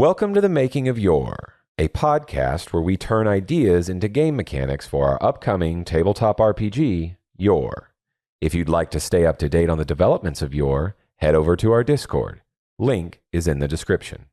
Welcome to the Making of YOR, a podcast where we turn ideas into game mechanics for our upcoming tabletop RPG, YOR. If you'd like to stay up to date on the developments of YOR, head over to our Discord. Link is in the description.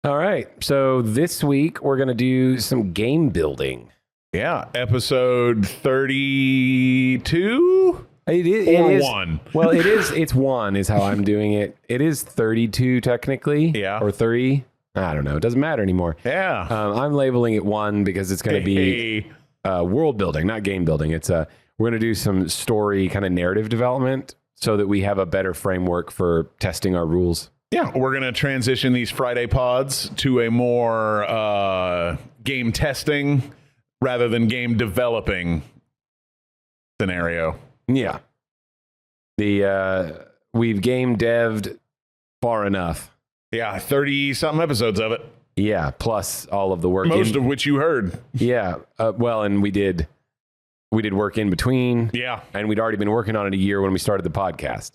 All right, so this week we're going to do some game building. Yeah, episode 32? It is one. Well, it's one is how I'm doing it. It is 32 technically. Yeah. Or 3. I don't know. It doesn't matter anymore. Yeah. I'm labeling it 1 because it's going to be world building, not game building. We're going to do some story kind of narrative development so that we have a better framework for testing our rules. Yeah, we're going to transition these Friday pods to a more game testing rather than game developing scenario. Yeah. We've game dev'd far enough. Yeah, 30-something episodes of it. Yeah, plus all of the work. Most of which you heard. Yeah. Well, and we did work in between. Yeah. And we'd already been working on it a year when we started the podcast.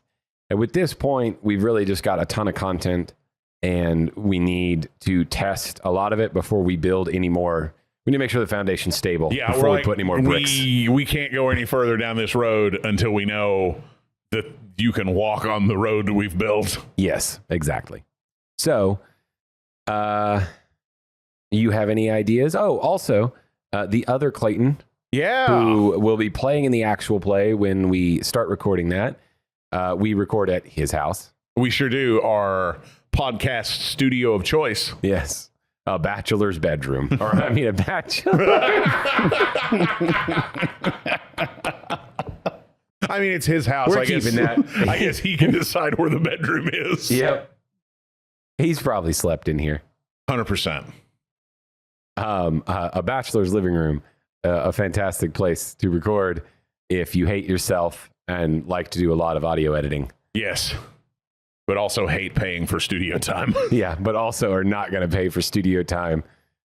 And with this point, we've really just got a ton of content, and we need to test a lot of it before we build any more. We need to make sure the foundation's stable before we put any more bricks. We can't go any further down this road until we know that you can walk on the road that we've built. Yes, exactly. So, you have any ideas? Oh, also, the other Clayton, who will be playing in the actual play when we start recording that. We record at his house. We sure do. Our podcast studio of choice. Yes. A bachelor's bedroom. Or, I mean, a bachelor. I mean, it's his house. We're keeping that. I guess he can decide where the bedroom is. Yep. He's probably slept in here. 100%. A bachelor's living room, a fantastic place to record if you hate yourself and like to do a lot of audio editing. Yes. But also hate paying for studio time. Yeah, but also are not going to pay for studio time.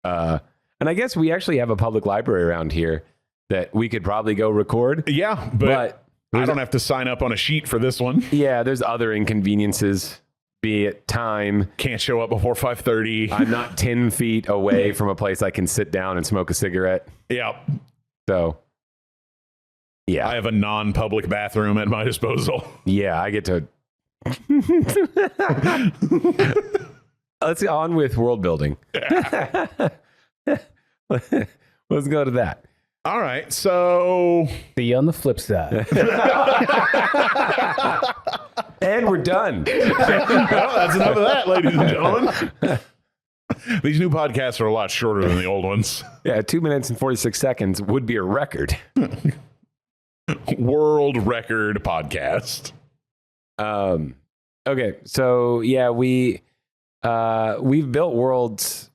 And I guess we actually have a public library around here that we could probably go record. Yeah, but I don't have to sign up on a sheet for this one. Yeah, there's other inconveniences, be it time. Can't show up before 5:30. I'm not 10 feet away from a place I can sit down and smoke a cigarette. Yeah. So, yeah. I have a non-public bathroom at my disposal. Yeah, I get to... Let's get on with world building. Let's go to that. All right, so see you on the flip side. And we're done. Well, that's enough of that, ladies and gentlemen. These new podcasts are a lot shorter than the old ones. Yeah, 2 minutes and 46 seconds would be a record. World record podcast. Okay, so yeah, we've built worlds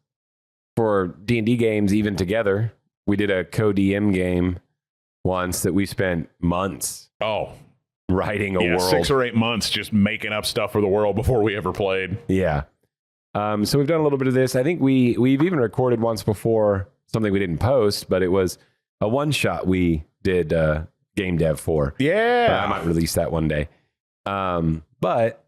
for D&D games even together. We did a co-DM game once that we spent months writing a world. 6 or 8 months just making up stuff for the world before we ever played. Yeah. So we've done a little bit of this. I think we've even recorded once before something we didn't post, but it was a one-shot we did game dev for. Yeah. I might release that one day. But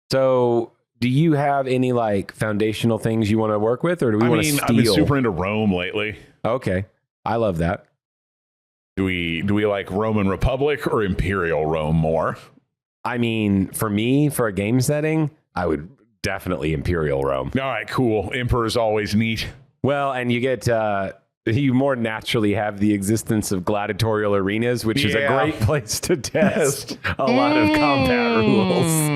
so do you have any like foundational things you want to work with, or do we want to steal? I've been super into Rome lately. Okay. I love that. Do we like Roman Republic or Imperial Rome more? I mean, for me, for a game setting, I would definitely Imperial Rome. All right, cool. Emperor's always neat. Well, and you get, you more naturally have the existence of gladiatorial arenas, which is a great place to test a lot of combat rules.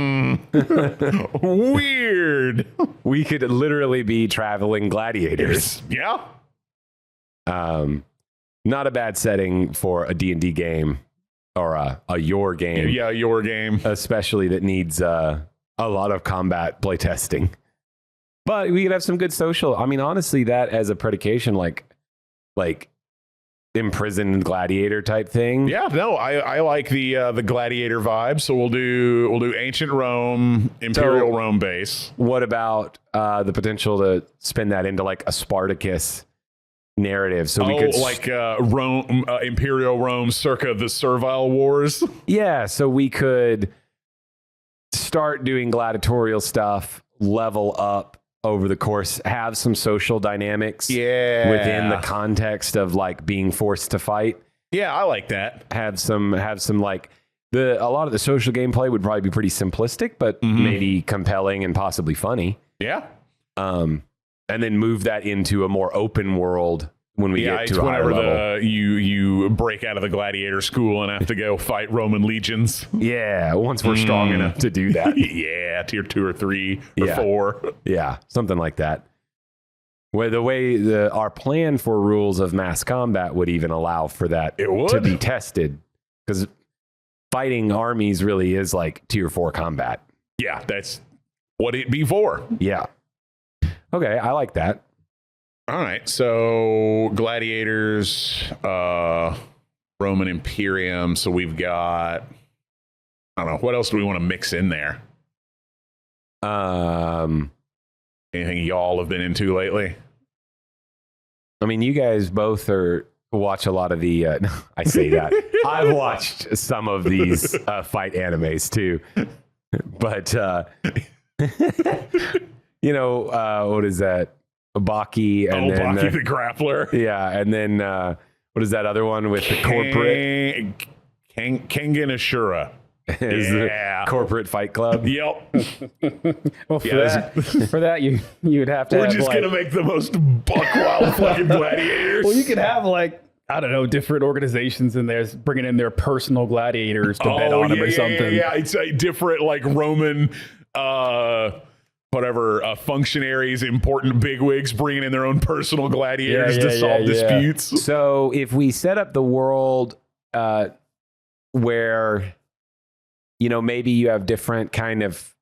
Weird. We could literally be traveling gladiators. Yeah. Not a bad setting for a D&D game or a YOR game. Yeah, YOR game. Especially that needs a lot of combat playtesting. But we could have some good social. I mean, honestly, that as a predication, like imprisoned gladiator type thing. Yeah, no, I like the gladiator vibe. So we'll do ancient Rome, Imperial Rome base. What about the potential to spin that into like a Spartacus narrative? So we could Rome, Imperial Rome, circa the Servile Wars. Yeah, so we could start doing gladiatorial stuff, level up over the course, have some social dynamics within the context of like being forced to fight. Yeah, I like that. Have some like a lot of the social gameplay would probably be pretty simplistic, but maybe compelling and possibly funny. Yeah. And then move that into a more open world when we get to a higher level. You break out of the gladiator school and have to go fight Roman legions. Yeah, once we're strong enough to do that. Yeah, tier 2 or 3 or 4. Yeah, something like that. Where the way our plan for rules of mass combat would even allow for that to be tested. Because fighting armies really is like tier 4 combat. Yeah, that's what it'd be for. Yeah. Okay, I like that. All right, so gladiators, Roman Imperium. So we've got, I don't know, what else do we want to mix in there? Anything y'all have been into lately? I mean, you guys both watch a lot of the. I say that I've watched some of these fight animes too, but what is that? Baki and then Baki the Grappler. Yeah, and then what is that other one with the corporate? Kengan Ashura. Is the corporate fight club. Yep. Well, for that you would have to. We're just gonna make the most buck wild fucking gladiators. Well, you could have like, I don't know, different organizations in there bringing in their personal gladiators to bet on them or something. Yeah, it's a different like Roman. Functionaries, important bigwigs bringing in their own personal gladiators to solve disputes. So if we set up the world where, maybe you have different kind of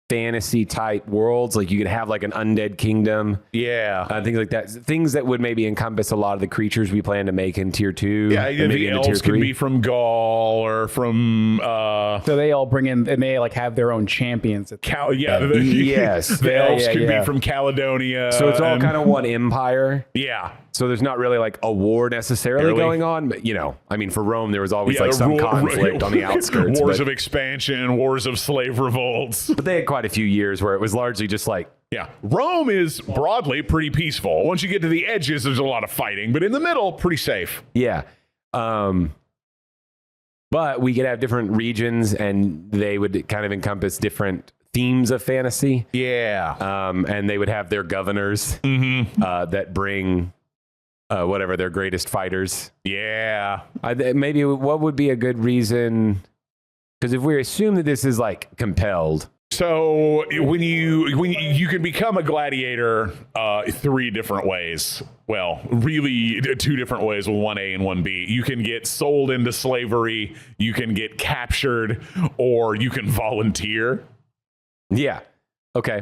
fantasy type worlds, like you could have like an undead kingdom. Yeah. Things like that. Things that would maybe encompass a lot of the creatures we plan to make in tier 2. Yeah, and maybe the elves could be from Gaul or from... So they all bring in, and they like have their own champions. Yes. The elves could be from Caledonia. So it's all kind of one empire. Yeah. So there's not really like a war necessarily going on, but for Rome, there was always some conflict on the outskirts. Wars of expansion, wars of slave revolts. But they had quite a few years where it was largely just like... Yeah. Rome is broadly pretty peaceful. Once you get to the edges, there's a lot of fighting, but in the middle, pretty safe. Yeah. But we could have different regions and they would kind of encompass different themes of fantasy. Yeah. And they would have their governors that bring... whatever their greatest fighters. Yeah. Maybe what would be a good reason? Because if we assume that this is like compelled. So when you can become a gladiator 3 different ways. Well, really 2 different ways with 1A and 1B. You can get sold into slavery, you can get captured, or you can volunteer. Yeah. Okay.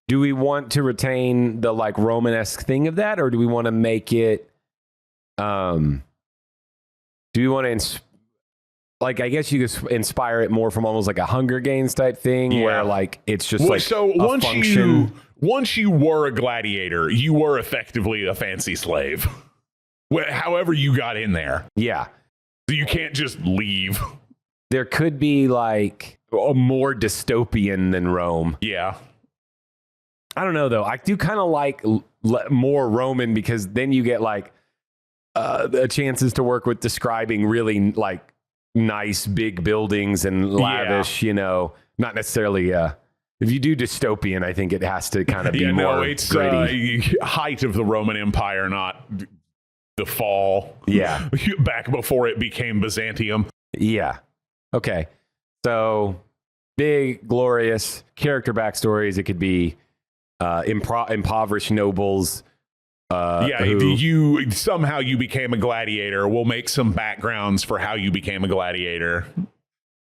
Do we want to retain the like Romanesque thing of that, or do we want to make it? Do we want to I guess you could inspire it more from almost like a Hunger Games type thing, where like it's just once you were a gladiator, you were effectively a fancy slave. However you got in there. Yeah. So you can't just leave. There could be like a more dystopian than Rome. Yeah. I don't know though. I do kind of like more Roman, because then you get like the chances to work with describing really like nice big buildings and lavish, not necessarily. If you do dystopian, I think it has to kind of be more gritty. Height of the Roman Empire, not the fall. Yeah. Back before it became Byzantium. Yeah. Okay. So big, glorious character backstories. It could be impoverished nobles. You somehow you became a gladiator. We'll make some backgrounds for how you became a gladiator,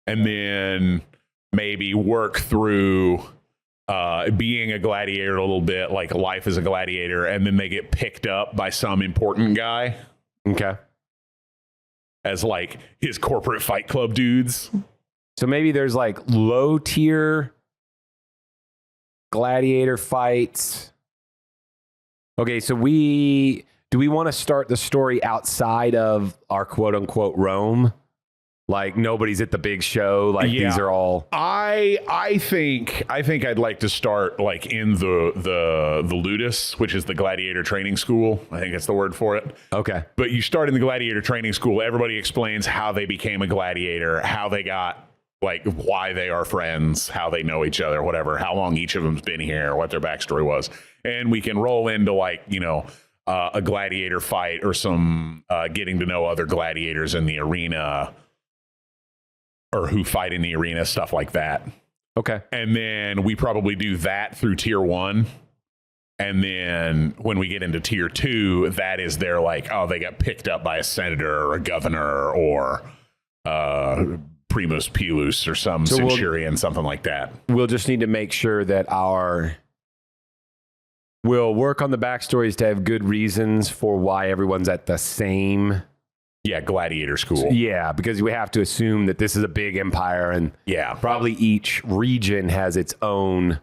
and then maybe work through being a gladiator a little bit, like life as a gladiator, and then they get picked up by some important guy. Okay. As like his corporate fight club dudes. So maybe there's like low tier gladiator fights. Okay, so do we want to start the story outside of our quote unquote Rome? Like nobody's at the big show. Like Yeah. these are all. I think I'd like to start like in the Ludus, which is the gladiator training school. I think that's the word for it. Okay. But you start in the gladiator training school. Everybody explains how they became a gladiator, how they got, like, why they are friends, how they know each other, whatever, how long each of them's been here, what their backstory was. And we can roll into, like, you know, a gladiator fight or some getting to know other gladiators in the arena or who fight in the arena, stuff like that. Okay. And then we probably do that through tier 1. And then when we get into tier 2, that is their, like, oh, they got picked up by a senator or a governor or primus pilus or some centurion, something like that. We'll just need to make sure that we'll work on the backstories to have good reasons for why everyone's at the same. Yeah, gladiator school. Yeah, because we have to assume that this is a big empire and Yeah. probably each region has its own,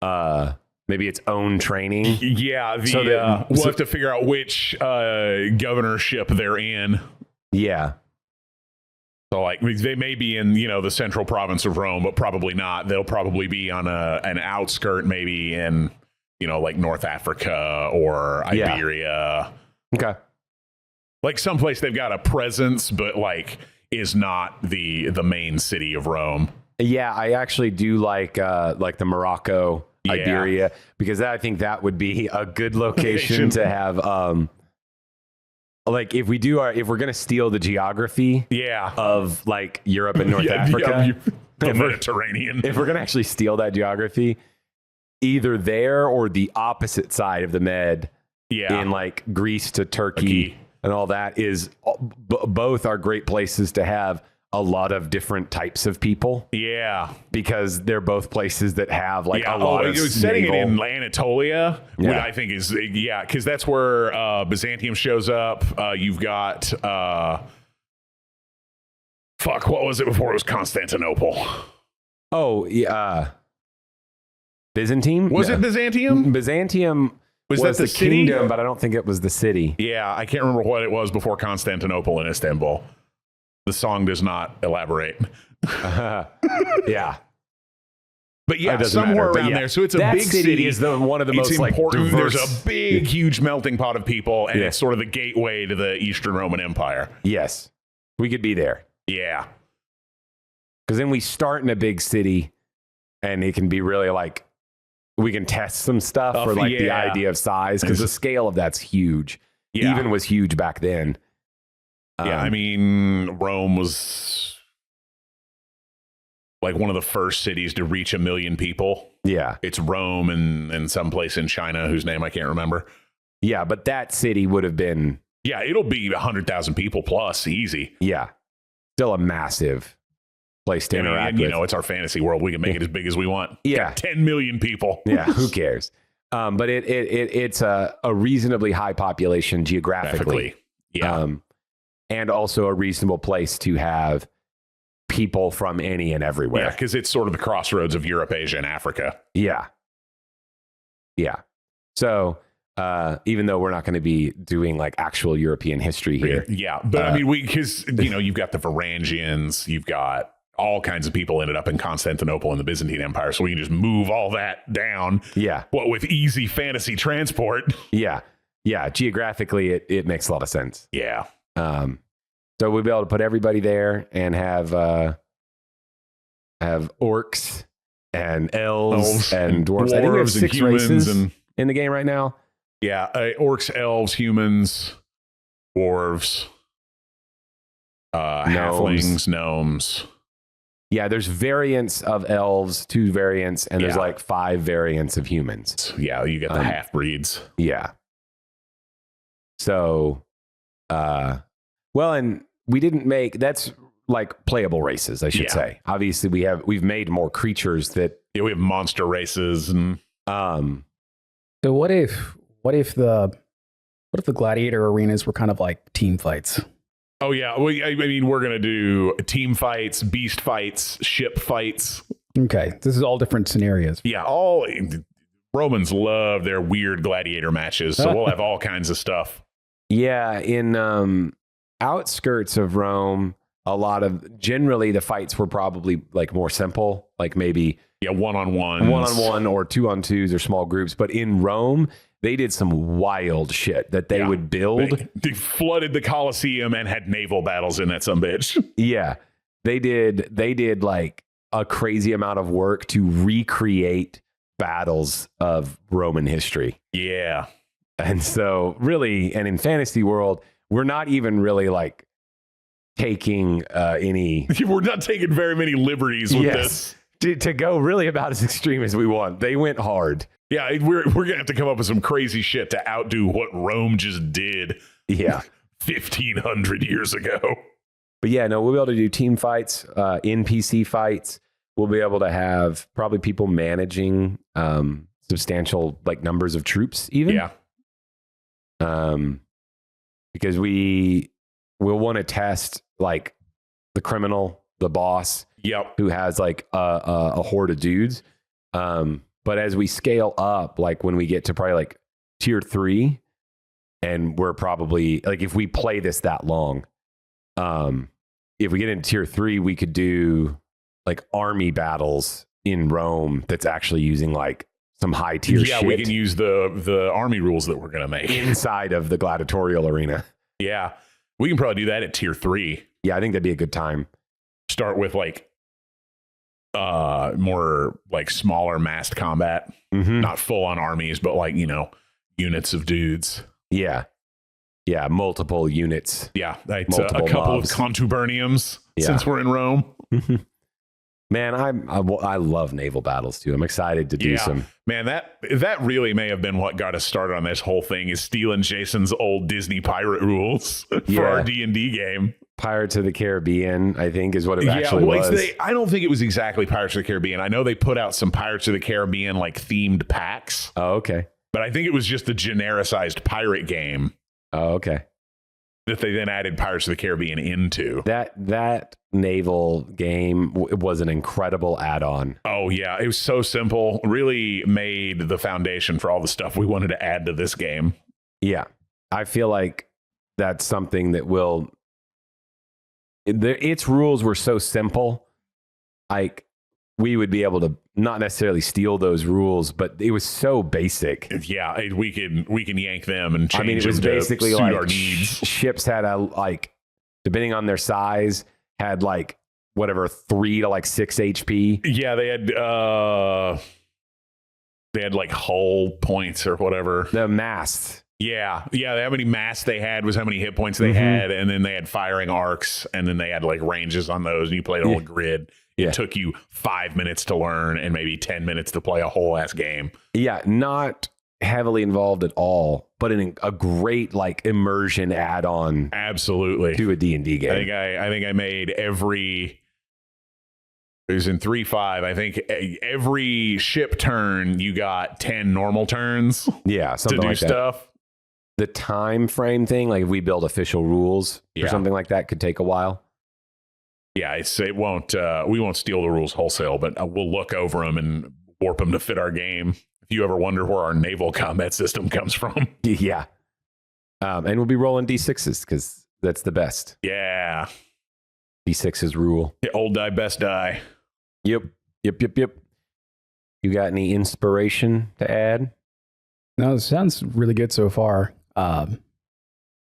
maybe its own training. Yeah, So we'll have to figure out which governorship they're in. Yeah. So, like, they may be in, you know, the central province of Rome, but probably not. They'll probably be on an outskirt, maybe in, you know, like North Africa or Iberia. Okay. Like someplace they've got a presence, but like is not the main city of Rome. Yeah, I actually do like the Morocco, Yeah. Iberia, because I think that would be a good location to have. Like if we're gonna steal the geography, Yeah. of like Europe and North Yeah, Africa, the Mediterranean. if we're gonna actually steal that geography, either there or the opposite side of the Med, Yeah. in like Greece to Turkey. And all that is both are great places to have a lot of different types of people, Yeah. because they're both places that have like a lot of setting it in naval- Anatolia, which Yeah. I think is, because that's where Byzantium shows up. You've got, what was it before it was Constantinople? Oh, yeah. Byzantine? Was No. it Byzantium? Byzantium Was was that the the city? kingdom, but I don't think it was the city. Yeah, I can't remember what it was before Constantinople in Istanbul. The song does not elaborate. Yeah. But yeah, It doesn't somewhere matter, but around yeah. there. So it's a That big city. is one of the It's most like important. diverse. There's a big, huge melting pot of people, and Yeah. it's sort of the gateway to the Eastern Roman Empire. Yes, we could be there, Yeah. because then we start in a big city, and it can be really like we can test some stuff for like the yeah. idea of size, because the scale of that's huge. Yeah. Even was huge back then. Yeah, I mean, Rome was like one of the first cities to reach 1 million people. Yeah, It's Rome and someplace in China whose name I can't remember. yeah, but that city would have been Yeah, it'll be 100,000 people plus, easy. still a massive place to interact And, with. you know, it's our fantasy world. We can make it as big as we want. Yeah. Got 10 million people. Yeah, who cares? But it's a reasonably high population geographically. Yeah. And also a reasonable place to have people from any and Yeah, everywhere. because it's sort of the crossroads of Europe, Asia, and Africa. Yeah. So even though we're not going to be doing like actual European history here, Yeah. But I mean, because, you know, you've got the Varangians, you've got all kinds of people ended up in Constantinople and the Byzantine Empire. So we can just move all that down. yeah, With easy fantasy transport. yeah, geographically it makes a lot of sense. Yeah. So we'll be able to put everybody there and have orcs and elves and dwarves. I think we have dwarves 6 and humans races and in the game right now. yeah, orcs, elves, humans, dwarves, halflings, gnomes. Yeah, there's variants of elves, 2 variants, and there's Yeah. like 5 variants of humans. Yeah, you got the half breeds. Yeah. So, well, and we didn't make, that's like playable races, I should Yeah. say. Obviously, we've made more creatures that, Yeah, we have monster races and So what if the gladiator arenas were kind of like team fights? oh yeah, I mean we're gonna do team fights, beast fights, ship fights. Okay, this is all different scenarios. Yeah, all Romans love their weird gladiator matches, so we'll have all kinds of stuff. yeah, in outskirts of Rome, generally the fights were probably like more simple, like maybe one-on-one or 2-on-2s or small groups. But in Rome, they did some wild shit that they would build. They flooded the Colosseum and had naval battles in that sumbitch. Yeah, they did like a crazy amount of work to recreate battles of Roman history. Yeah. And so really, and in fantasy world, we're not even really like taking any... We're not taking very many liberties with this. To go really about as extreme as we want. They went hard. Yeah, we're going to have to come up with some crazy shit to outdo what Rome just did. Yeah. 1,500 years ago. But yeah, no, we'll be able to do team fights, NPC fights. We'll be able to have probably people managing substantial like numbers of troops even. Yeah. Because we'll want to test like the criminal, the boss, who has like a horde of dudes. But as we scale up, like when we get to probably like tier 3, and we're probably like, if we play this that long, if we get into tier 3, we could do like army battles in Rome that's actually using like some high tier shit. We can use the army rules that we're going to make inside of the gladiatorial arena. Yeah. We can probably do that at tier 3. Yeah, I think that'd be a good time. Start with like more like smaller massed combat, not full on armies, but like, units of dudes. Yeah. Yeah. Multiple units. Yeah. That's a couple of contuberniums since we're in Rome. Man, I love naval battles too. I'm excited to do some. Man, that really may have been what got us started on this whole thing, is stealing Jason's old Disney pirate rules for our D&D game. Pirates of the Caribbean, I think, is what it actually was. I don't think it was exactly Pirates of the Caribbean. I know they put out some Pirates of the Caribbean like themed packs. Oh, okay. But I think it was just a genericized pirate game. Oh, okay. That they then added Pirates of the Caribbean into. That naval game was an incredible add-on. Oh, yeah. It was so simple. Really made the foundation for all the stuff we wanted to add to this game. Yeah. I feel like that's something that will... its rules were so simple, like we would be able to not necessarily steal those rules, but it was so basic. Yeah, we can yank them and change. I mean, it was basically like our needs. Ships had depending on their size, had like whatever 3 to like 6 HP. Yeah, they had like hull points or whatever. The masts. Yeah. How many masts they had was how many hit points they had, and then they had firing arcs, and then they had like ranges on those, and you played on a grid. It took you 5 minutes to learn and maybe 10 minutes to play a whole ass game. Yeah, not heavily involved at all, but a great like immersion add-on. Absolutely. To a D&D game. I think I made every... It was in 3.5. I think every ship turn you got 10 normal turns. Yeah, something to do like stuff. That. The time frame thing, like if we build official rules or something like that, could take a while. Yeah, it won't. We won't steal the rules wholesale, but we'll look over them and warp them to fit our game. If you ever wonder where our naval combat system comes from, yeah. And we'll be rolling D6s because that's the best. Yeah, D6s rule. Yeah, old die, best die. Yep. You got any inspiration to add? No, it sounds really good so far.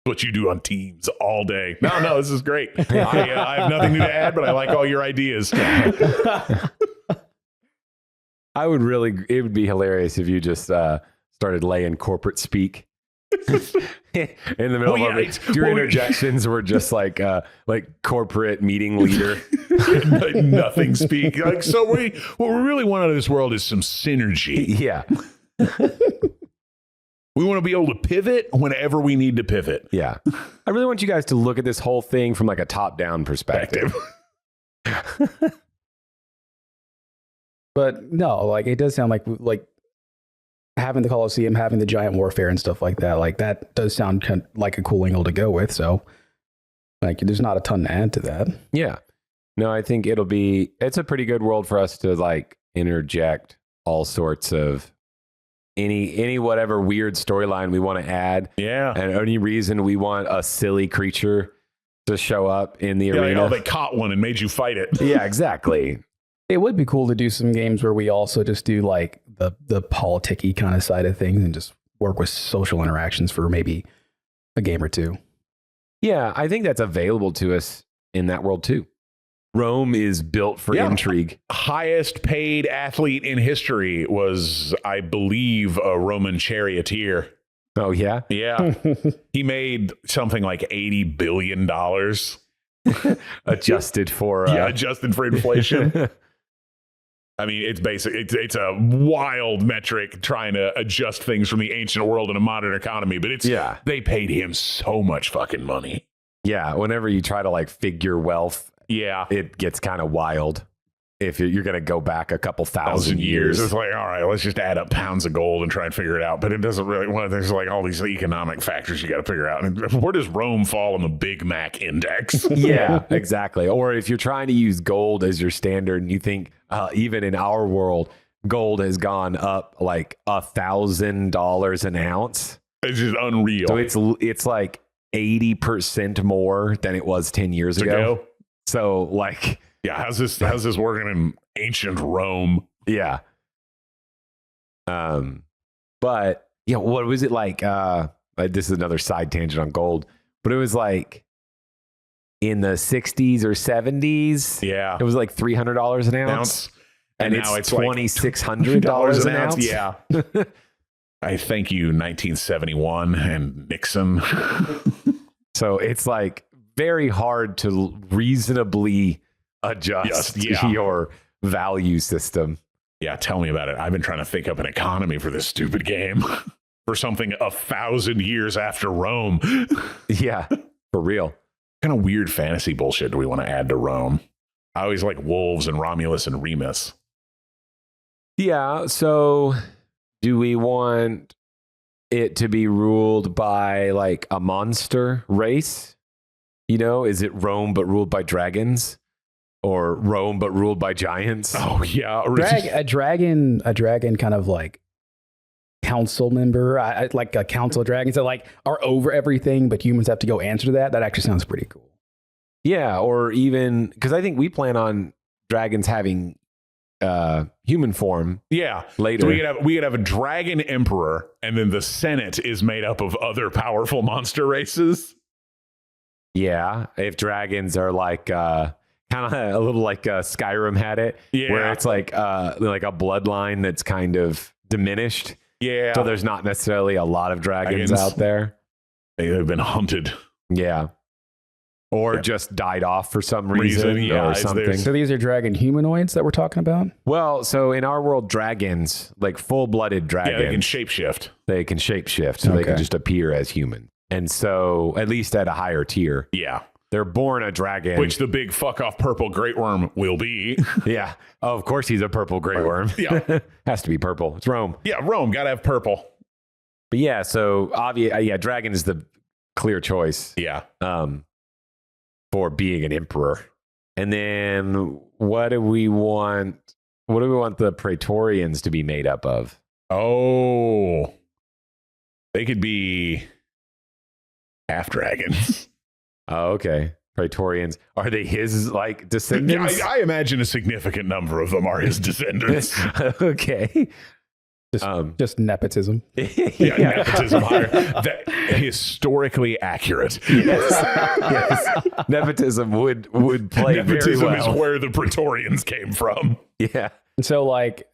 What you do on Teams all day. No, this is great. I have nothing new to add, but I like all your ideas. It would be hilarious if you just started laying corporate speak in the middle of it. Your interjections were just like corporate meeting leader. Nothing speak. Like, so what we really want out of this world is some synergy. Yeah. We want to be able to pivot whenever we need to pivot. Yeah. I really want you guys to look at this whole thing from like a top-down perspective. But no, like it does sound like having the Colosseum, having the giant warfare and stuff like that. Like that does sound kind of like a cool angle to go with. So like there's not a ton to add to that. Yeah. No, I think it's a pretty good world for us to like interject all sorts of any whatever weird storyline we want to add. Yeah. And any reason we want a silly creature to show up in the Yeah, arena. they caught one and made you fight it. Yeah, exactly. It would be cool to do some games where we also just do like the politic-y kind of side of things and just work with social interactions for maybe a game or two. Yeah, I think that's available to us in that world too. Rome is built for intrigue. Highest paid athlete in history was, I believe, a Roman charioteer. Oh, yeah? Yeah. He made something like $80 billion. Adjusted for... adjusted for inflation. I mean, it's basic. It's a wild metric trying to adjust things from the ancient world in a modern economy, but they paid him so much fucking money. Yeah, whenever you try to like figure wealth, it gets kind of wild. If you're going to go back a couple thousand years, it's like, all right, let's just add up pounds of gold and try and figure it out. But it doesn't really. Well, there's like all these economic factors you got to figure out. And where does Rome fall on the Big Mac index? Yeah, exactly. Or if you're trying to use gold as your standard, and you think even in our world, gold has gone up like $1,000 an ounce. It's just unreal. So it's like 80% more than it was 10 years ago. So like. Yeah, how's this working in ancient Rome? Yeah. But yeah, what was it like? This is another side tangent on gold, but it was like in the 60s or 70s. Yeah. It was like $300 an ounce. And now it's $2,600 an ounce. Yeah. I thank you, 1971 and Nixon. So it's like very hard to reasonably adjust your value system. Yeah, tell me about it. I've been trying to think up an economy for this stupid game for something 1,000 years after Rome. Yeah, for real. What kind of weird fantasy bullshit do we want to add to Rome? I always like wolves and Romulus and Remus. Yeah, so do we want it to be ruled by like a monster race? You know, is it Rome but ruled by dragons? Or Rome, but ruled by giants. Oh yeah, a dragon kind of like council member, like a council of dragons that like are over everything, but humans have to go answer to that. That actually sounds pretty cool. Yeah, or even because I think we plan on dragons having human form. Yeah, later. So we could have a dragon emperor, and then the Senate is made up of other powerful monster races. Yeah, if dragons are like. Kind of a little like Skyrim had it, where it's like a bloodline that's kind of diminished. Yeah. So there's not necessarily a lot of dragons out there. They've been hunted. Yeah. Or just died off for some reason or something. So these are dragon humanoids that we're talking about? Well, so in our world, dragons, like full-blooded dragons. Yeah, they can shapeshift. They can shapeshift, so they can just appear as human. And so, at least at a higher tier. Yeah. They're born a dragon. Which the big fuck off purple great worm will be. Yeah. Oh, of course he's a purple great worm. Yeah. Has to be purple. It's Rome. Yeah, Rome. Gotta have purple. But yeah, so dragon is the clear choice. Yeah. For being an emperor. And then what do we want the Praetorians to be made up of? Oh. They could be half dragons. Oh, okay. Praetorians. Are they his, like, descendants? I imagine a significant number of them are his descendants. Okay. Just nepotism. Nepotism. Historically accurate. Yes. Nepotism would play very well. Nepotism is where the Praetorians came from. Yeah. So, like,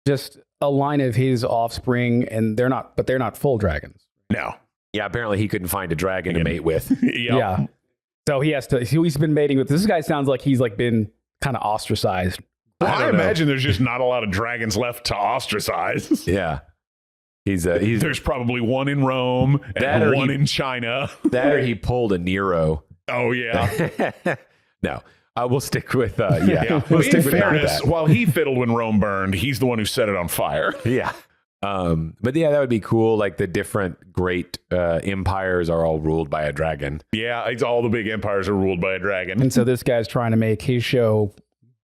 just a line of his offspring, and they're not full dragons. No. Yeah, apparently he couldn't find a dragon to mate with. Yep. Yeah. So he's been mating with, this guy sounds like he's like been kind of ostracized. I imagine there's just not a lot of dragons left to ostracise. Yeah. There's probably one in Rome and one in China. That or he pulled a Nero. Oh, yeah. No. We'll stick with, We'll stick with fairness, while he fiddled when Rome burned, he's the one who set it on fire. Yeah. But yeah, that would be cool. Like the different great empires are all ruled by a dragon. Yeah, all the big empires are ruled by a dragon. And so this guy's trying to make his show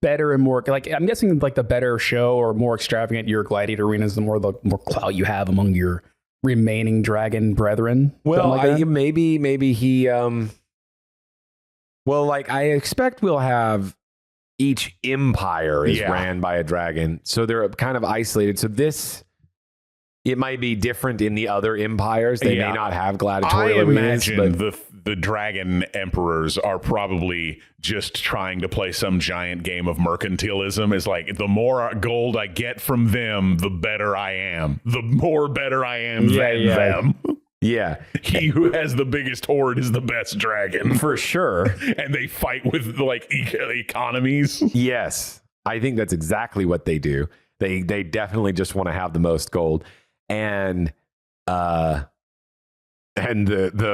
better and more, like, I'm guessing like the better show or more extravagant your gladiator arenas, the more clout you have among your remaining dragon brethren. Well, like maybe he Well, like I expect we'll have each empire is ran by a dragon. So they're kind of isolated. So it might be different in the other empires. They may not have gladiatorial arenas. I imagine the dragon emperors are probably just trying to play some giant game of mercantilism. It's like, the more gold I get from them, the better I am. The more better I am than them. Yeah. He who has the biggest horde is the best dragon. For sure. And they fight with like economies. Yes. I think that's exactly what they do. They definitely just want to have the most gold. And the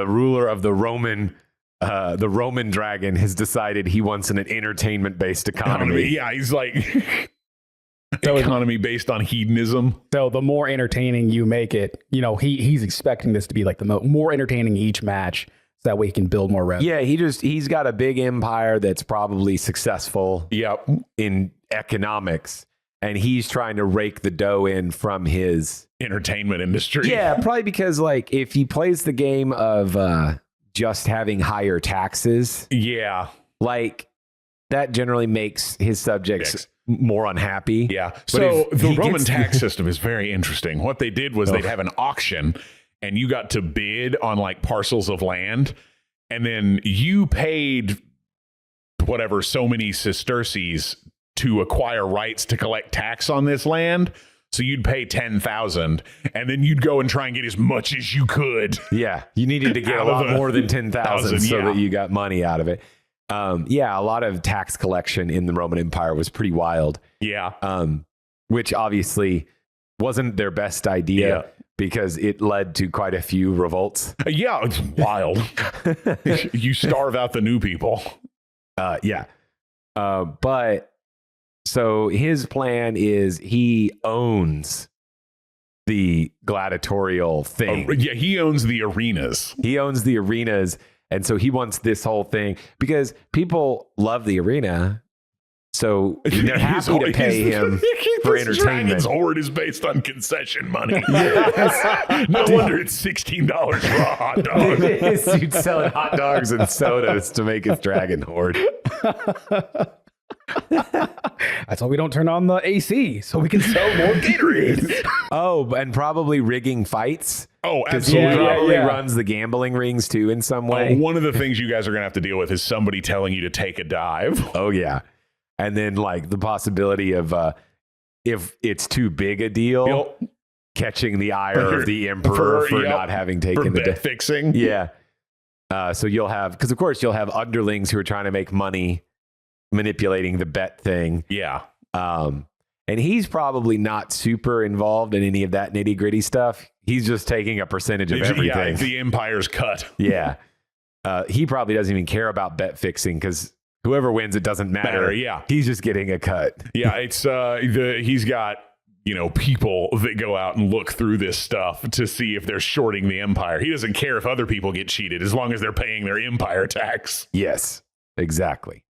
ruler of the Roman dragon has decided he wants an entertainment based economy. Yeah, he's like economy based on hedonism. So the more entertaining you make it, he's expecting this to be like the more entertaining each match, so that way he can build more revenue. Yeah, he's got a big empire that's probably successful. Yep. In economics. And he's trying to rake the dough in from his entertainment industry. Yeah, probably because like if he plays the game of just having higher taxes, like that generally makes his subjects more unhappy. Yeah. So the Roman tax system is very interesting. What they did was they'd have an auction and you got to bid on like parcels of land, and then you paid whatever so many sesterces to acquire rights to collect tax on this land. So you'd pay 10,000 and then you'd go and try and get as much as you could. Yeah. You needed to get a lot more than 10,000 so that you got money out of it. A lot of tax collection in the Roman Empire was pretty wild. Yeah. Which obviously wasn't their best idea because it led to quite a few revolts. Yeah, it's wild. You starve out the new people. But so his plan is he owns the gladiatorial thing. He owns the arenas. He owns the arenas. And so he wants this whole thing because people love the arena. So they're happy to pay him for entertainment. Dragon's horde is based on concession money. No wonder it's $16 for a hot dog. He's selling hot dogs and sodas to make his dragon horde. That's why we don't turn on the AC, so we can sell more Gatorade. And probably rigging fights. Oh, absolutely. He probably runs the gambling rings too in some way. One of the things you guys are going to have to deal with is somebody telling you to take a dive. Oh, yeah. And then like the possibility of if it's too big a deal, catching the ire of the emperor for not having taken the bet fixing. Yeah. So you'll have, because of course you'll have underlings who are trying to make money manipulating the bet thing. Yeah. And he's probably not super involved in any of that nitty gritty stuff. He's just taking a percentage of everything. Yeah, the empire's cut. Yeah. He probably doesn't even care about bet fixing because whoever wins, it doesn't matter. Yeah. He's just getting a cut. Yeah. It's he's got, people that go out and look through this stuff to see if they're shorting the empire. He doesn't care if other people get cheated as long as they're paying their empire tax. Yes, exactly.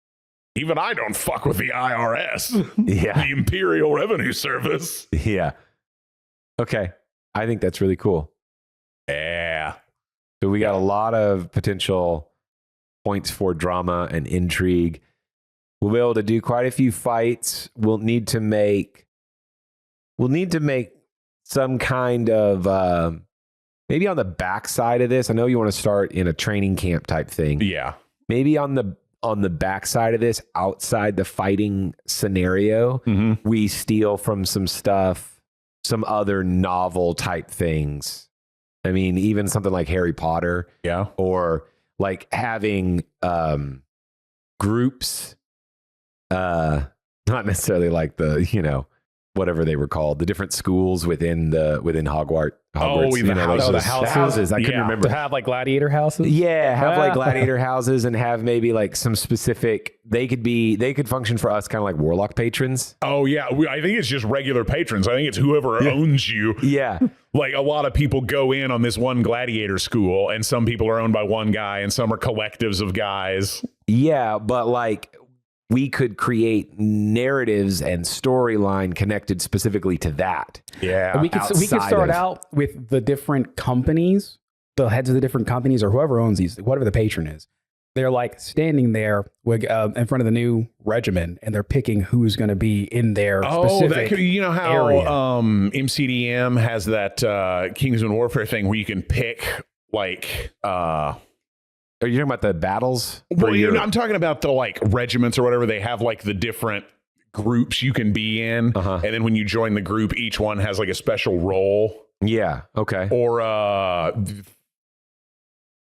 Even I don't fuck with the IRS. Yeah. The Imperial Revenue Service. Yeah. Okay. I think that's really cool. Yeah. So we got a lot of potential points for drama and intrigue. We'll be able to do quite a few fights. We'll need to make some kind of maybe on the back side of this. I know you want to start in a training camp type thing. Yeah. Maybe on the back side of this, outside the fighting scenario, we steal from some stuff, some other novel type things. I mean, even something like Harry Potter. Yeah. Or like having groups, not necessarily like the, whatever they were called, the different schools within Hogwarts. Oh, the houses. I couldn't remember. To have like gladiator houses? Yeah, have like gladiator houses and have maybe like some specific, they could function for us kind of like warlock patrons. Oh, yeah. I think it's just regular patrons. I think it's whoever owns you. Yeah. Like a lot of people go in on this one gladiator school and some people are owned by one guy and some are collectives of guys. Yeah, but like we could create narratives and storyline connected specifically to that. Yeah. We could start out with the different companies, the heads of the different companies or whoever owns these, whatever the patron is. they're like standing there with, in front of the new regiment, and they're picking who's going to be in their specific that could be, you know how area. MCDM has that Kingsman Warfare thing where you can pick like Are you talking about the battles? well, I'm talking about the like regiments or whatever. They have like the different groups you can be in, and then when you join the group, each one has like a special role. Yeah. Okay. Or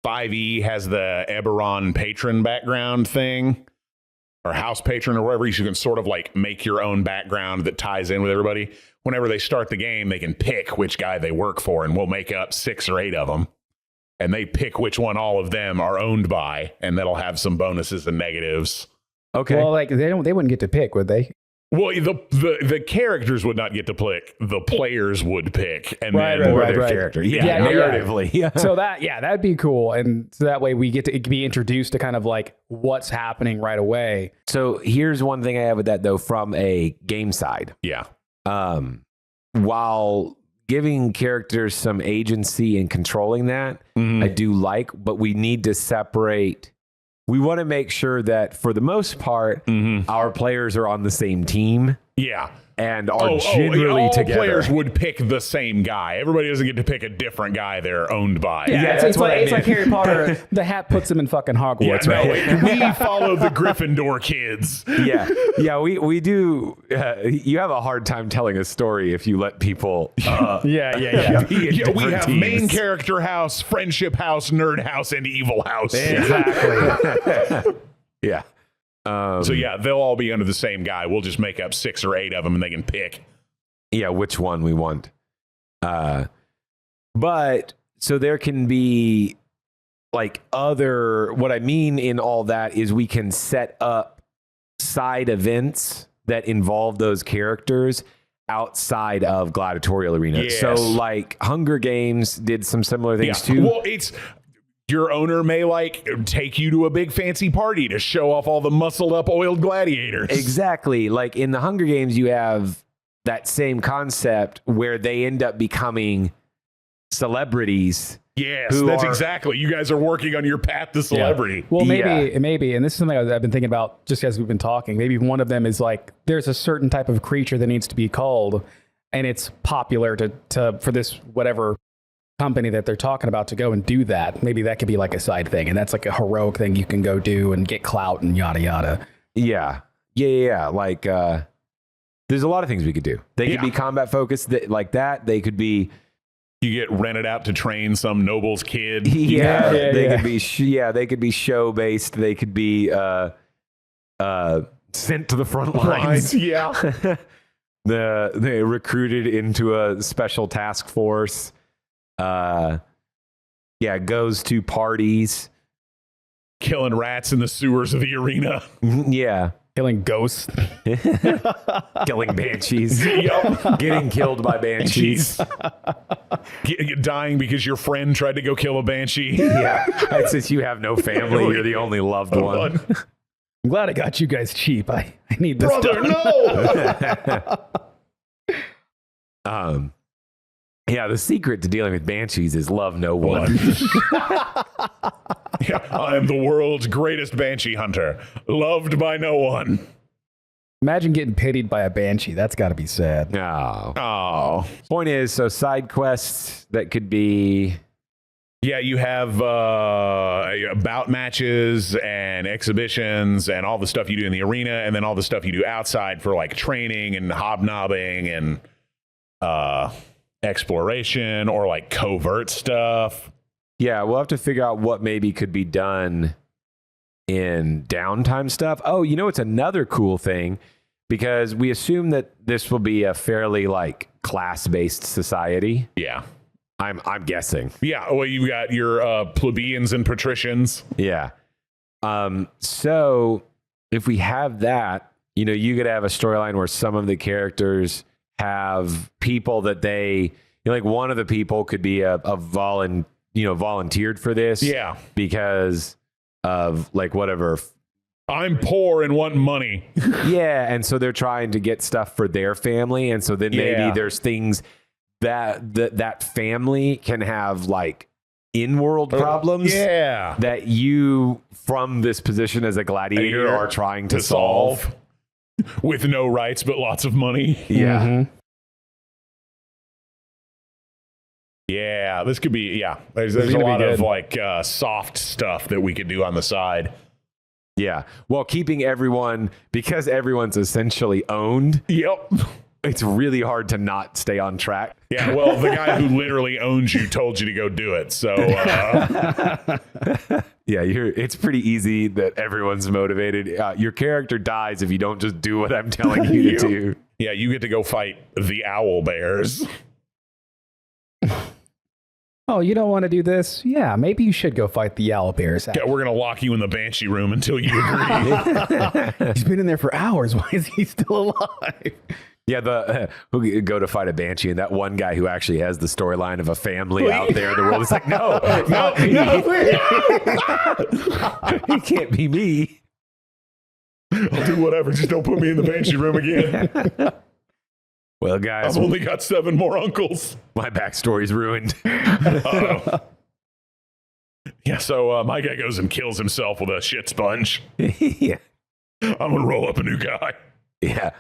5E has the Eberron patron background thing, or house patron or whatever. You can sort of like make your own background that ties in with everybody. Whenever they start the game, they can pick which guy they work for, and we'll make up 6 or 8 of them. And they pick which one all of them are owned by, and that'll have some bonuses and negatives. Okay. Well, like they wouldn't get to pick, would they? Well, the characters would not get to pick. The players would pick, and Right, then right, their right. character. Yeah, narratively. Yeah. So that'd be cool, and so that way we get to be introduced to kind of like what's happening right away. So here's one thing I have with that though, from a game side. yeah, While giving characters some agency and controlling that, I do like, but we need to separate. We want to make sure that for the most part, our players are on the same team yeah. and are generally all together. players would pick the same guy. Everybody doesn't get to pick a different guy they're owned by. Yeah, that's what I it's mean. like Harry Potter. The hat puts him in fucking Hogwarts, right? We follow the Gryffindor kids. yeah, we do. You have a hard time telling a story if you let people. Yeah. Yeah, be in we different have teams. main character house, friendship house, nerd house, and evil house. Exactly. Yeah. So yeah, they'll all be under the same guy. We'll just make up 6 or 8 of them, and they can pick. Yeah, which one we want. But so there can be like what I mean in all that is we can set up side events that involve those characters outside of Gladiatorial Arena. Yes. So like Hunger Games did some similar things Yeah. too. Well, it's your owner may like take you to a big fancy party to show off all the muscled up oiled gladiators. Exactly. Like in the Hunger Games, you have that same concept where they end up becoming celebrities. Yes, who that's are- exactly. You guys are working on your path to celebrity. Well, Yeah. maybe, and this is something I've been thinking about just as we've been talking. Maybe one of them is like there's a certain type of creature that needs to be called, and it's popular to for this whatever company that they're talking about to go and do that. Maybe that could be like a side thing, and that's like a heroic thing you can go do and get clout and yada yada. Yeah. Like, there's a lot of things we could do. They could be combat focused like that. They could be, You get rented out to train some noble's kid. they could be, they could be show based. They could be, sent to the front lines. Yeah. They recruited into a special task force. Goes to parties. Killing rats in the sewers of the arena. Yeah. Killing ghosts. Killing banshees. Yup. Getting killed by banshees. Dying because your friend tried to go kill a banshee. Yeah. Since you have no family, you're the only loved one. I'm glad I got you guys cheap. I need this Brother, done. no. Yeah, the secret to dealing with banshees is love no one. Yeah, I'm the world's greatest banshee hunter, loved by no one. Imagine getting pitied by a banshee. That's got to be sad. No. Oh. Point is, so side quests that could be. Yeah, you have bout matches and exhibitions and all the stuff you do in the arena, and then all the stuff you do outside for like training and hobnobbing and exploration or like covert stuff. Yeah, we'll have to figure out what maybe could be done in downtime stuff. Oh, you know, it's another cool thing because we assume that this will be a fairly like class-based society. Yeah. I'm guessing. Yeah. Well, you got your plebeians and patricians. Yeah. So if we have that, you know, you could have a storyline where some of the characters have people that they, you know, like one of the people could be a volunteered for this. Yeah. Because of like whatever. I'm poor and want money. Yeah. And so they're trying to get stuff for their family. And so then maybe Yeah. there's things that family can have like in-world problems that you, from this position as a gladiator, are trying to solve. With no rights, but lots of money. Yeah. Mm-hmm. Yeah, this could be, There's a lot of like soft stuff that we could do on the side. Yeah. Well, keeping everyone, because everyone's essentially owned. Yep. It's really hard to not stay on track. Yeah, well, the guy who literally owns you told you to go do it. So, yeah, it's pretty easy that everyone's motivated. Your character dies if you don't just do what I'm telling you to do. Yeah, you get to go fight the owl bears. Oh, you don't want to do this? Yeah, maybe you should go fight the owlbears. Yeah, we're going to lock you in the Banshee room until you agree. He's been in there for hours. Why is he still alive? Yeah, who go to fight a Banshee, and that one guy who actually has the storyline of a family out there in the world is like, no, not me. He can't be me. I'll do whatever. Just don't put me in the Banshee room again. Well, guys, I've only got 7 more uncles. My backstory's ruined. Yeah, so my guy goes and kills himself with a shit sponge. Yeah. I'm going to roll up a new guy. Yeah.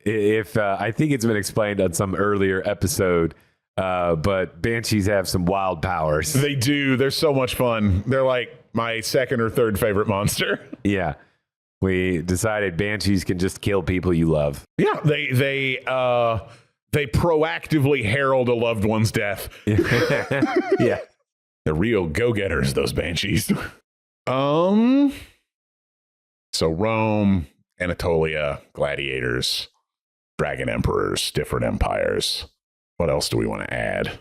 If I think it's been explained on some earlier episode, but Banshees have some wild powers. They do. They're so much fun. They're like my second or third favorite monster. Yeah. We decided Banshees can just kill people you love. Yeah, they proactively herald a loved one's death. Yeah. They're real go-getters, those Banshees. So Rome, Anatolia, gladiators, dragon emperors, different empires. What else do we want to add?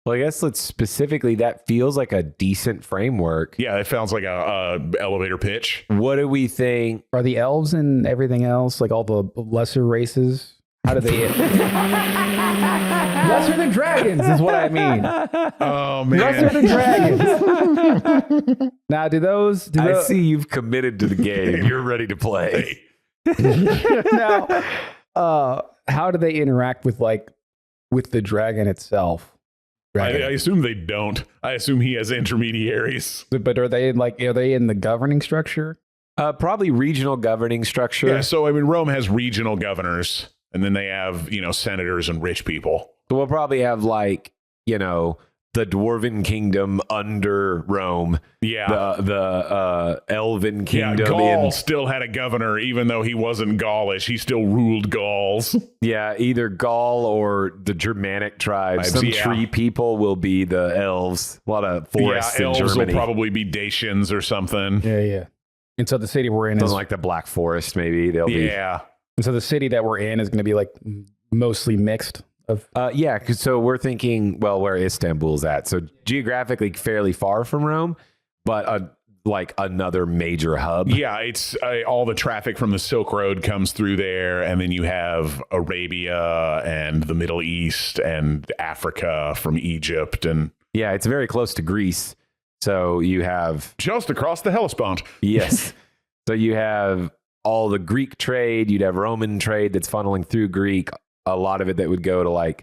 Well, I guess that feels like a decent framework. Yeah, it sounds like a elevator pitch. What do we think? Are the elves and everything else, like all the lesser races, how do they... Lesser than dragons is what I mean. Oh, man. Lesser than dragons. Now, do those... I see you've committed to the game. You're ready to play. Now, how do they interact with the dragon itself? I assume they don't. I assume he has intermediaries. But are they in the governing structure? Probably regional governing structure. Yeah, so I mean, Rome has regional governors, and then they have, senators and rich people. So we'll probably have the Dwarven Kingdom under Rome. Yeah. The Elven Kingdom. Yeah, Gaul still had a governor, even though he wasn't Gaulish. He still ruled Gauls. Yeah, either Gaul or the Germanic tribes. Some tree people will be the elves. A lot of forests in elves Germany. Will probably be Dacians or something. Yeah. And so the city we're in is like the Black Forest, maybe. They'll be. Yeah. And so the city that we're in is going to be mostly mixed. So we're thinking, where Istanbul's at. So geographically fairly far from Rome, but another major hub. Yeah, it's all the traffic from the Silk Road comes through there, and then you have Arabia and the Middle East and Africa from Egypt. And yeah, it's very close to Greece. So you have... just across the Hellespont. Yes. So you have all the Greek trade. You'd have Roman trade that's funneling through Greek. A lot of it that would go to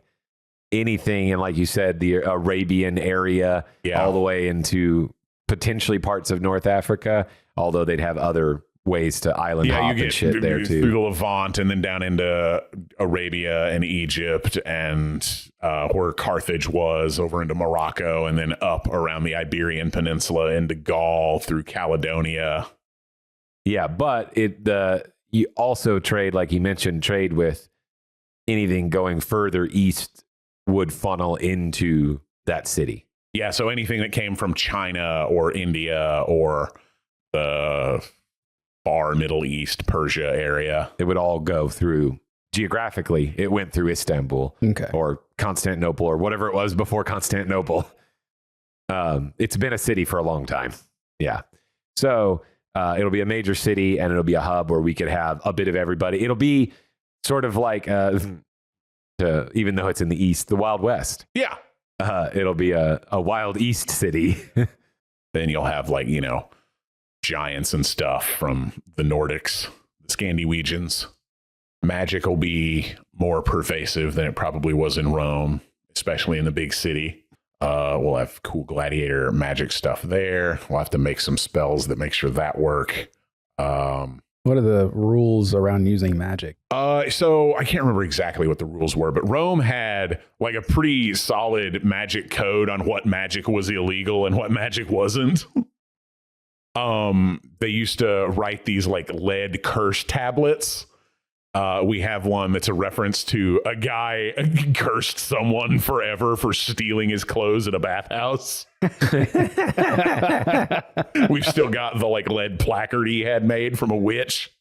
anything, and like you said, the Arabian area, all the way into potentially parts of North Africa, although they'd have other ways to island hop and shit there too. Through the Levant and then down into Arabia and Egypt and where Carthage was, over into Morocco, and then up around the Iberian Peninsula into Gaul through Caledonia. Yeah, but you also trade, like you mentioned, trade with anything going further east would funnel into that city. Yeah, so anything that came from China or India or the far Middle East, Persia area. It would all go through, geographically, it went through Istanbul or Constantinople or whatever it was before Constantinople. It's been a city for a long time. Yeah. So it'll be a major city, and it'll be a hub where we could have a bit of everybody. It'll be sort of like, even though it's in the East, the Wild West. Yeah. It'll be a Wild East city. Then you'll have giants and stuff from the Nordics, the Scandinavians. Magic will be more pervasive than it probably was in Rome, especially in the big city. We'll have cool gladiator magic stuff there. We'll have to make some spells that make sure that work. What are the rules around using magic? So I can't remember exactly what the rules were, but Rome had like a pretty solid magic code on what magic was illegal and what magic wasn't. They used to write these like lead curse tablets. We have one that's a reference to a guy cursed someone forever for stealing his clothes at a bathhouse. We've still got the like lead placard he had made from a witch.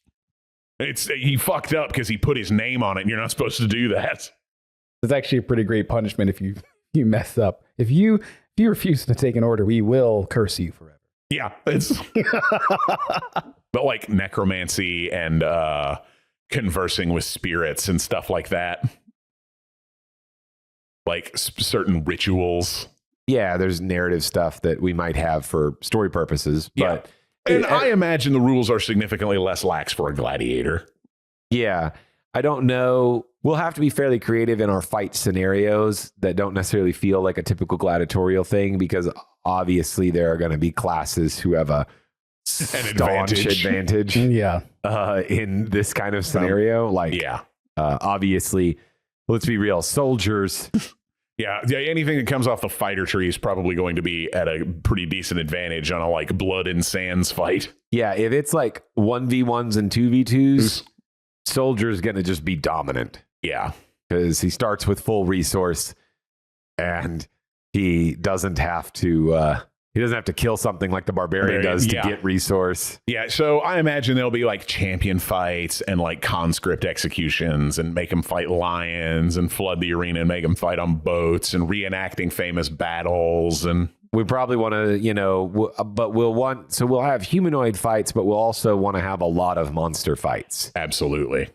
He fucked up because he put his name on it, and you're not supposed to do that. It's actually a pretty great punishment if you mess up. If you refuse to take an order, we will curse you forever. Yeah, it's but like necromancy and conversing with spirits and stuff like that, like certain rituals. Yeah, there's narrative stuff that we might have for story purposes, but and I imagine the rules are significantly less lax for a gladiator. Yeah, I don't know. We'll have to be fairly creative in our fight scenarios that don't necessarily feel like a typical gladiatorial thing, because obviously there are going to be classes who have a staunch advantage Yeah. In this kind of scenario. Obviously, let's be real, soldiers. Yeah, anything that comes off the fighter tree is probably going to be at a pretty decent advantage on a like blood and sands fight. Yeah, if it's like 1v1s and 2v2s, soldier's going to just be dominant. Yeah. Because he starts with full resource and he doesn't have to kill something like the barbarian does to get resource. Yeah, so I imagine there'll be like champion fights and like conscript executions and make them fight lions and flood the arena and make them fight on boats and reenacting famous battles. And we probably want to, but we'll have humanoid fights, but we'll also want to have a lot of monster fights. Absolutely.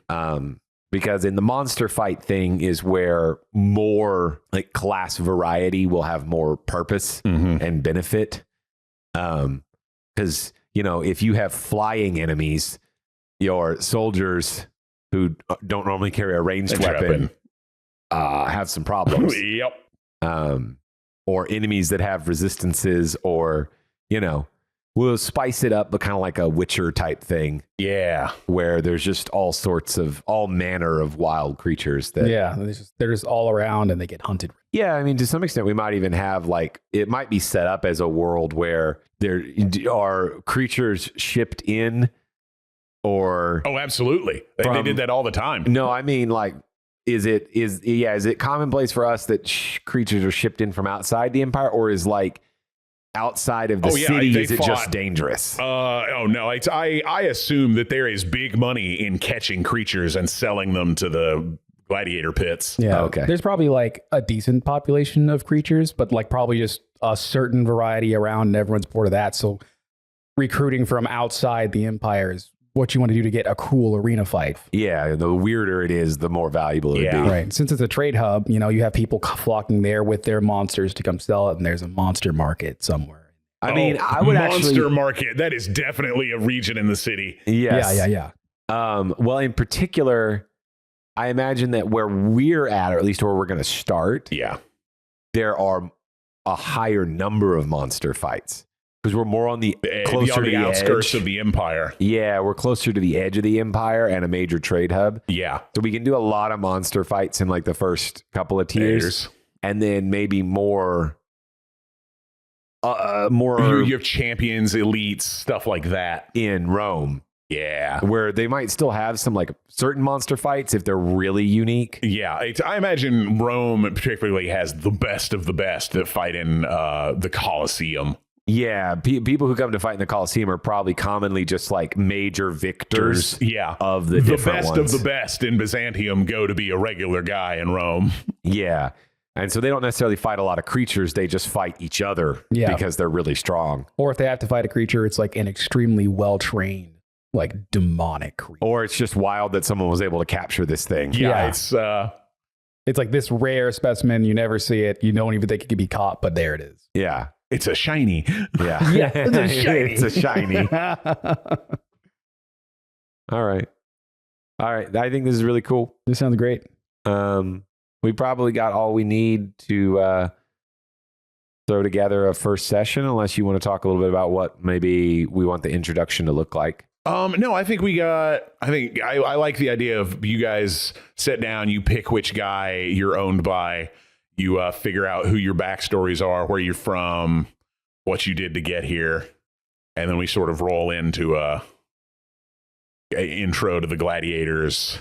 Because in the monster fight thing is where more like class variety will have more purpose and benefit. Because, if you have flying enemies, your soldiers who don't normally carry a ranged weapon have some problems. Yep. Or enemies that have resistances, or, we'll spice it up, but kind of like a Witcher type thing. Yeah. Where there's just all manner of wild creatures that. Yeah. They're just all around and they get hunted. Yeah. I mean, to some extent, we might even have it might be set up as a world where there are creatures shipped in or. Oh, absolutely. They did that all the time. No, I mean, is it commonplace for us that creatures are shipped in from outside the Empire, or is outside of the city, is it just dangerous? No. I assume that there is big money in catching creatures and selling them to the gladiator pits. Yeah. Okay. There's probably a decent population of creatures, but probably just a certain variety around, and everyone's bored of that. So recruiting from outside the Empire is what you want to do to get a cool arena fight. Yeah, the weirder it is, the more valuable it would be. Right. Since it's a trade hub, you have people flocking there with their monsters to come sell it, and there's a monster market somewhere. I mean, I would monster market. That is definitely a region in the city. Yes. Yeah. Well, in particular, I imagine that where we're at, or at least where we're going to start, there are a higher number of monster fights. Because we're more on the outskirts edge of the Empire. Yeah, we're closer to the edge of the Empire and a major trade hub. Yeah. So we can do a lot of monster fights in the first couple of tiers. And then maybe more. You have champions, elites, stuff like that. In Rome. Yeah. Where they might still have some certain monster fights if they're really unique. Yeah. I imagine Rome particularly has the best of the best that fight in the Colosseum. Yeah, people who come to fight in the Colosseum are probably commonly just major victors. Of the different best ones. of the best in Byzantium go to be a regular guy in Rome. Yeah, and so they don't necessarily fight a lot of creatures; they just fight each other because they're really strong. Or if they have to fight a creature, it's an extremely well trained, demonic creature. Or it's just wild that someone was able to capture this thing. Yeah. It's this rare specimen. You never see it. You don't even think it could be caught, but there it is. Yeah. It's a shiny. Yeah. It's a shiny. All right. I think this is really cool. This sounds great. And we probably got all we need to throw together a first session, unless you want to talk a little bit about what maybe we want the introduction to look like. No, I think I like the idea of you guys sit down, you pick which guy you're owned by, you figure out who your backstories are, where you're from, what you did to get here, and then we sort of roll into a intro to the gladiators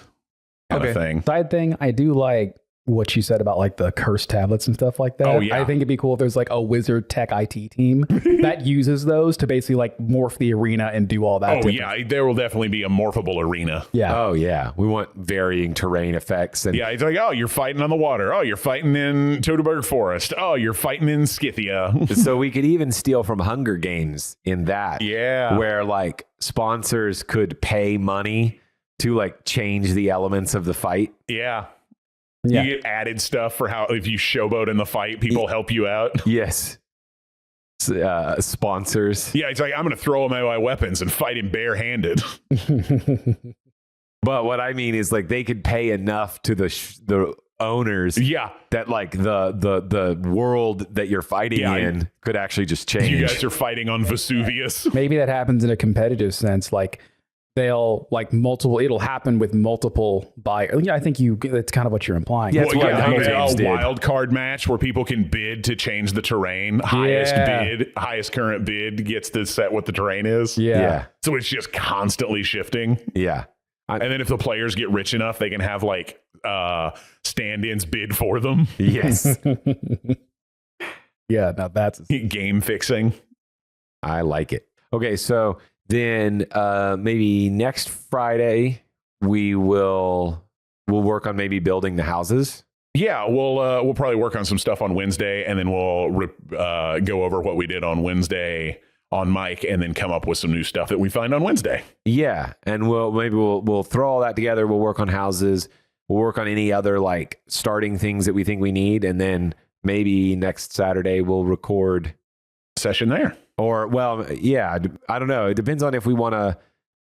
kind of thing. Side thing, I do like what you said about like the curse tablets and stuff like that. Oh, yeah. I think it'd be cool if there's like a wizard tech IT team that uses those to basically like morph the arena and do all that. Oh, yeah. There will definitely be a morphable arena. Yeah. Oh, yeah. We want varying terrain effects. And Yeah, it's like, oh, you're fighting on the water. Oh, you're fighting in Toteberg Forest. Oh, you're fighting in Scythia. so we could even steal from Hunger Games in that. Yeah. Where like sponsors could pay money to like change the elements of the fight. Yeah. Yeah. You get added stuff for how if you showboat in the fight, people help you out. Yes. Sponsors. Yeah, it's like, I'm going to throw away my weapons and fight him barehanded. But what I mean is like they could pay enough to the owners Yeah. that like the world that you're fighting in could actually just change. You guys are fighting on Vesuvius. Maybe that happens in a competitive sense. Like they'll like multiple, it'll happen with multiple buyers. Yeah, I think that's kind of what you're implying. Yeah, Well, what yeah, Hunger a Games did. wild card match where people can bid to change the terrain. Highest current bid gets to set what the terrain is. Yeah. So it's just constantly shifting. Yeah. And then if the players get rich enough, they can have like stand-ins bid for them. Yes. Yeah. Now that's Game fixing. I like it. Okay, so then maybe next Friday we'll work on maybe building the houses. Yeah, we'll probably work on some stuff on Wednesday, and then we'll go over what we did on Wednesday on mic, and then come up with some new stuff that we find on Wednesday. Yeah, and we'll throw all that together. We'll work on houses. We'll work on any other like starting things that we think we need, and then maybe next Saturday we'll record Session there. Or, well, yeah, I don't know. It depends on if we want to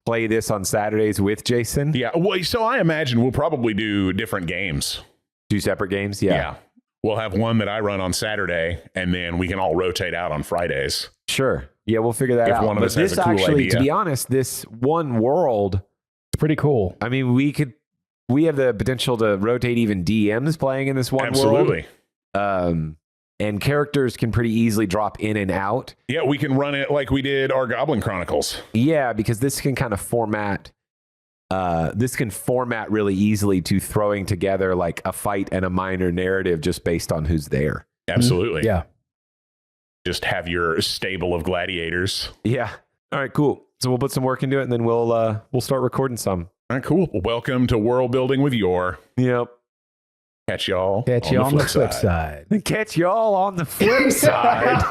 play this on Saturdays with Jason. Yeah, well, so I imagine we'll probably do different games. 2 separate games? Yeah. We'll have one that I run on Saturday, and then we can all rotate out on Fridays. Sure. Yeah, we'll figure that If out. one of us But has this a cool actually, idea. to be honest, this one world, it's pretty cool. I mean, we have the potential to rotate even DMs playing in this one Absolutely. world. And characters can pretty easily drop in and out. Yeah, we can run it like we did our Goblin Chronicles. Yeah, because this can kind of format. This can format really easily to throwing together like a fight and a minor narrative just based on who's there. Absolutely. Yeah. Just have your stable of gladiators. Yeah. All right, cool. So we'll put some work into it, and then we'll start recording some. All right, cool. Well, welcome to World Building with YOR. Yep. Catch y'all Catch you on the flip side. Catch y'all on the flip side.